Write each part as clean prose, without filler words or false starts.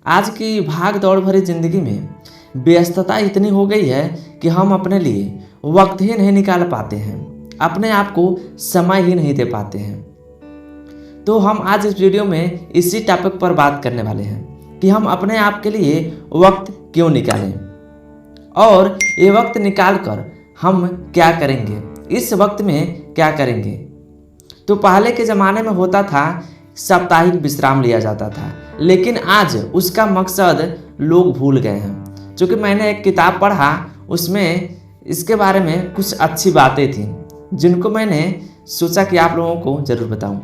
आज की भाग दौड़ भरी जिंदगी में व्यस्तता इतनी हो गई है कि हम अपने लिए वक्त ही नहीं निकाल पाते हैं, अपने आप को समय ही नहीं दे पाते हैं। तो हम आज इस वीडियो में इसी टॉपिक पर बात करने वाले हैं कि हम अपने आप के लिए वक्त क्यों निकालें और ये वक्त निकाल कर हम क्या करेंगे, इस वक्त में क्या करेंगे। तो पहले के ज़माने में होता था साप्ताहिक विश्राम लिया जाता था, लेकिन आज उसका मकसद लोग भूल गए हैं। क्योंकि मैंने एक किताब पढ़ा, उसमें इसके बारे में कुछ अच्छी बातें थी जिनको मैंने सोचा कि आप लोगों को ज़रूर बताऊं।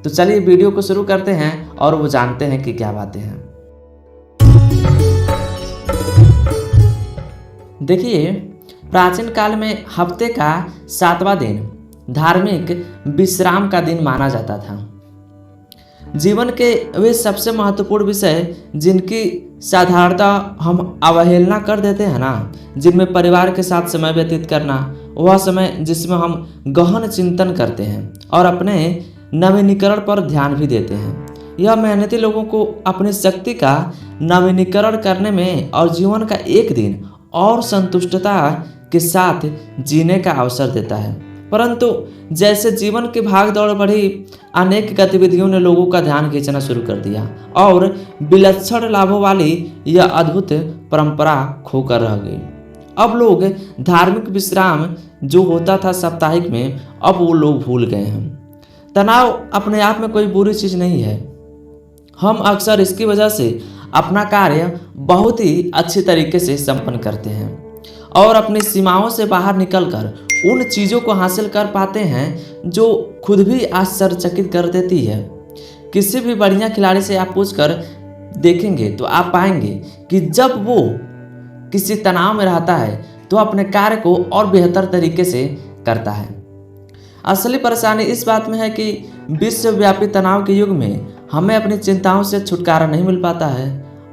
तो चलिए वीडियो को शुरू करते हैं और वो जानते हैं कि क्या बातें हैं। देखिए, प्राचीन काल में हफ्ते का 7वां दिन धार्मिक विश्राम का दिन माना जाता था। जीवन के वे सबसे महत्वपूर्ण विषय जिनकी साधारणतः हम अवहेलना कर देते हैं ना, जिनमें परिवार के साथ समय व्यतीत करना, वह समय जिसमें हम गहन चिंतन करते हैं और अपने नवीनीकरण पर ध्यान भी देते हैं। यह मेहनती लोगों को अपनी शक्ति का नवीनीकरण करने में और जीवन का एक दिन और संतुष्टता के साथ जीने का अवसर देता है। परंतु जैसे जीवन की भाग दौड़ बढ़ी, अनेक गतिविधियों ने लोगों का ध्यान खींचना शुरू कर दिया और विलक्षण लाभों वाली यह अद्भुत परंपरा खोकर रह गई। अब लोग धार्मिक विश्राम जो होता था साप्ताहिक में, अब वो लोग भूल गए हैं। तनाव अपने आप में कोई बुरी चीज़ नहीं है। हम अक्सर इसकी वजह से अपना कार्य बहुत ही अच्छे तरीके से संपन्न करते हैं और अपनी सीमाओं से बाहर निकलकर उन चीज़ों को हासिल कर पाते हैं जो खुद भी आश्चर्यचकित कर देती है। किसी भी बढ़िया खिलाड़ी से आप पूछकर देखेंगे तो आप पाएंगे कि जब वो किसी तनाव में रहता है तो अपने कार्य को और बेहतर तरीके से करता है। असली परेशानी इस बात में है कि विश्वव्यापी तनाव के युग में हमें अपनी चिंताओं से छुटकारा नहीं मिल पाता है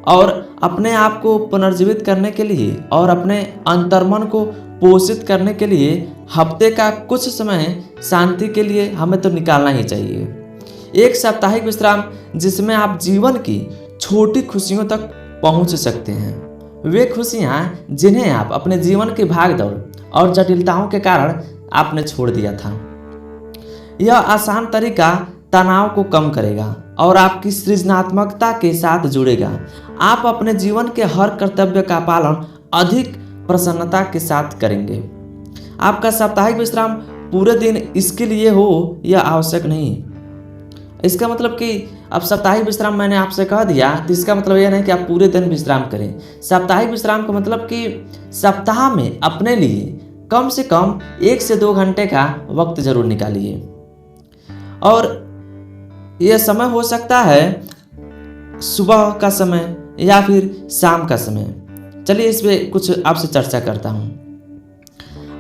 और अपने आप को पुनर्जीवित करने के लिए और अपने अंतर्मन को पोषित करने के लिए हफ्ते का कुछ समय शांति के लिए हमें तो निकालना ही चाहिए। एक साप्ताहिक विश्राम जिसमें आप जीवन की छोटी खुशियों तक पहुंच सकते हैं, वे खुशियां जिन्हें आप अपने जीवन की भागदौड़ और जटिलताओं के कारण आपने छोड़ दिया था। यह आसान तरीका तनाव को कम करेगा और आपकी सृजनात्मकता के साथ जुड़ेगा। आप अपने जीवन के हर कर्तव्य का पालन अधिक प्रसन्नता के साथ करेंगे। आपका साप्ताहिक विश्राम पूरे दिन इसके लिए हो यह आवश्यक नहीं। इसका मतलब कि अब साप्ताहिक विश्राम मैंने आपसे कह दिया तो इसका मतलब यह नहीं कि आप पूरे दिन विश्राम करें। साप्ताहिक विश्राम का मतलब कि सप्ताह में अपने लिए कम से कम 1 से 2 घंटे का वक्त जरूर निकालिए और यह समय हो सकता है सुबह का समय या फिर शाम का समय। चलिए इस पे कुछ आपसे चर्चा करता हूँ।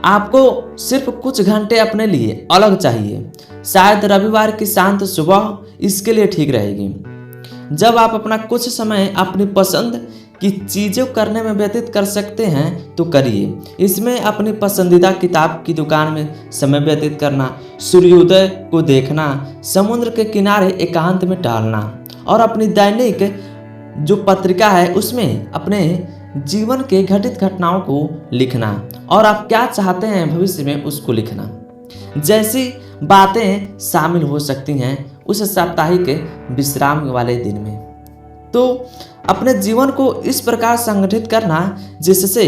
आपको सिर्फ कुछ घंटे अपने लिए अलग चाहिए। शायद रविवार की शांत सुबह इसके लिए ठीक रहेगी। जब आप अपना कुछ समय अपनी पसंद की चीज़ों करने में व्यतीत कर सकते हैं तो करिए। इसमें अपनी पसंदीदा किताब की दुकान में समय व्यतीत करना, सूर्योदय को देखना, समुद्र के किनारे एकांत में टहलना और अपनी दैनिक जो पत्रिका है उसमें अपने जीवन के घटित घटनाओं को लिखना और आप क्या चाहते हैं भविष्य में उसको लिखना जैसी बातें शामिल हो सकती हैं उस साप्ताहिक विश्राम वाले दिन में। तो अपने जीवन को इस प्रकार संगठित करना जिससे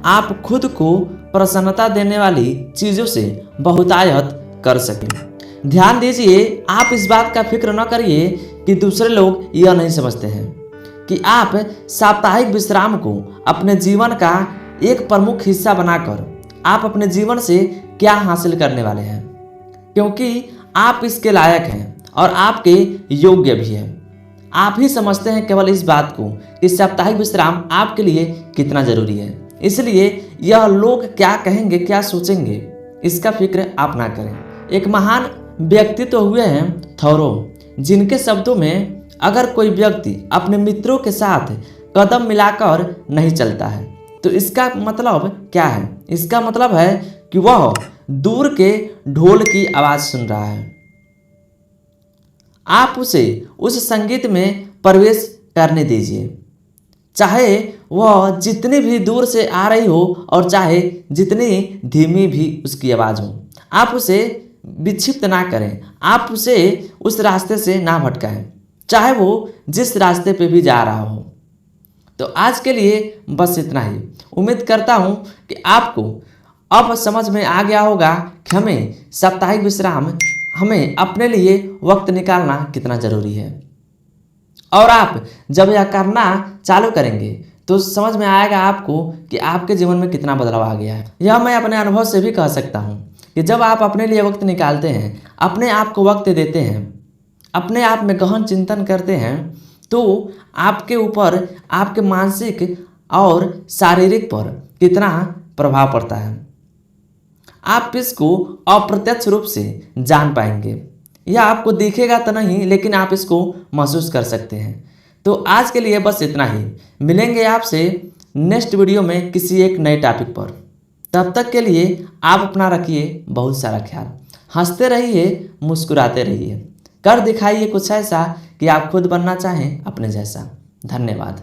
आप खुद को प्रसन्नता देने वाली चीज़ों से बहुतायत कर सकें। ध्यान दीजिए, आप इस बात का फिक्र न करिए कि दूसरे लोग यह नहीं समझते हैं कि आप साप्ताहिक विश्राम को अपने जीवन का एक प्रमुख हिस्सा बनाकर आप अपने जीवन से क्या हासिल करने वाले हैं, क्योंकि आप इसके लायक हैं और आपके योग्य भी हैं। आप ही समझते हैं केवल इस बात को कि साप्ताहिक विश्राम आपके लिए कितना जरूरी है। इसलिए यह लोग क्या कहेंगे, क्या सोचेंगे, इसका फिक्र आप ना करें। एक महान व्यक्तित्व हुए हैं थॉरो, जिनके शब्दों में अगर कोई व्यक्ति अपने मित्रों के साथ कदम मिलाकर नहीं चलता है तो इसका मतलब क्या है? इसका मतलब है कि वह दूर के ढोल की आवाज़ सुन रहा है। आप उसे उस संगीत में प्रवेश करने दीजिए चाहे वह जितनी भी दूर से आ रही हो और चाहे जितनी धीमी भी उसकी आवाज़ हो। आप उसे विक्षिप्त ना करें, आप उसे उस रास्ते से ना भटकाएं, चाहे वो जिस रास्ते पे भी जा रहा हो। तो आज के लिए बस इतना ही। उम्मीद करता हूँ कि आपको अब समझ में आ गया होगा कि हमें साप्ताहिक विश्राम, हमें अपने लिए वक्त निकालना कितना ज़रूरी है। और आप जब यह करना चालू करेंगे तो समझ में आएगा आपको कि आपके जीवन में कितना बदलाव आ गया है। यह मैं अपने अनुभव से भी कह सकता हूँ कि जब आप अपने लिए वक्त निकालते हैं, अपने आप को वक्त देते हैं, अपने आप में गहन चिंतन करते हैं, तो आपके ऊपर, आपके मानसिक और शारीरिक पर कितना प्रभाव पड़ता है, आप इसको अप्रत्यक्ष रूप से जान पाएंगे। यह आपको दिखेगा तो नहीं, लेकिन आप इसको महसूस कर सकते हैं। तो आज के लिए बस इतना ही। मिलेंगे आपसे नेक्स्ट वीडियो में किसी एक नए टॉपिक पर। तब तक के लिए आप अपना रखिए बहुत सारा ख्याल। हंसते रहिए, मुस्कुराते रहिए, कर दिखाइए कुछ ऐसा कि आप खुद बनना चाहें अपने जैसा। धन्यवाद।